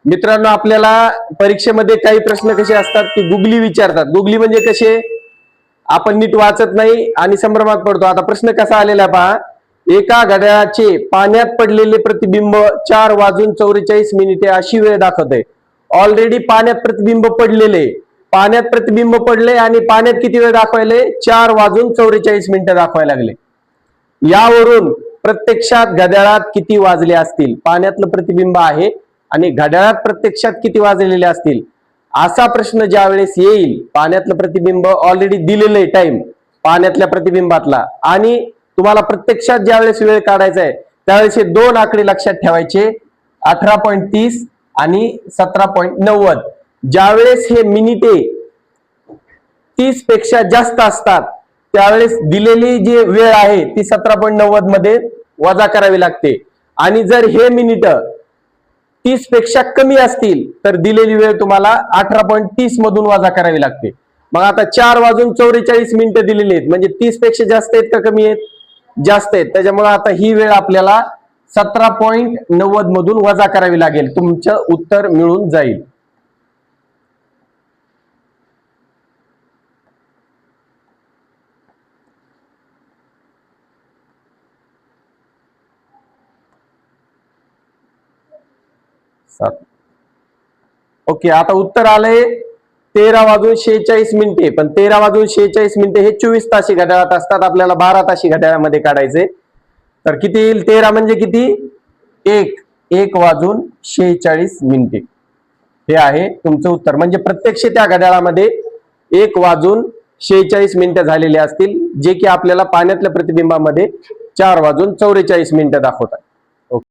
मित्रांनो, आपल्याला परीक्षेमध्ये काही प्रश्न कसे असतात की गुगली विचारतात. गुगली म्हणजे कसे, आपण नीट वाचत नाही आणि संभ्रमात पडतो. आता प्रश्न कसा आलेला आहे पहा. एका घड्याळाचे पाण्यात पडलेले प्रतिबिंब 4:44 अशी वेळ दाखवते. ऑलरेडी पाण्यात प्रतिबिंब पडलेले, पाण्यात प्रतिबिंब पडले आणि पाण्यात किती वेळ दाखवायले, 4:44 दाखवायला लागले. यावरून प्रत्यक्षात घड्याळात किती वाजले असतील, पाण्यातलं प्रतिबिंब आहे आणि घड्याळात प्रत्यक्षात किती वाजलेले असतील, असा प्रश्न ज्या वेळेस येईल. पाण्यातलं प्रतिबिंब ऑलरेडी दिलेलं आहे टाइम पाण्यातल्या प्रतिबिंबातला, आणि तुम्हाला प्रत्यक्षात ज्या वेळेस वेळ काढायचा आहे त्यावेळेस हे दोन आकडे लक्षात ठेवायचे, 18.30 आणि 17.90. ज्यावेळेस हे मिनिटे 30 पेक्षा जास्त असतात त्यावेळेस दिलेली जी वेळ आहे ती 17.90 मध्ये वजा करावी लागते, आणि जर हे मिनिट 30 पेक्षा कमी असतील तर दिलेली वेळ तुम्हाला 18.30 मधून वजा करावी लागते. मग आता 4:44 दिलेली आहेत, म्हणजे 30 पेक्षा जास्त आहेत का कमी आहेत, जास्त आहेत. त्याच्यामुळे आता ही वेळ आपल्याला 17.90 मधून वजा करावी लागेल, तुमचं उत्तर मिळून जाईल. ओके, आता उत्तर आलंय 13:46. पण 13:46 हे 24 ताशी घड्याळात असतात, आपल्याला 12 ताशी घड्याळामध्ये काढायचे. तर किती येईल, 13 म्हणजे किती, 1:46. हे आहे तुमचं उत्तर. म्हणजे प्रत्यक्ष त्या घड्याळामध्ये 1:46 झालेले असतील, जे की आपल्याला पाण्यातल्या प्रतिबिंबामध्ये 4:44 दाखवतात.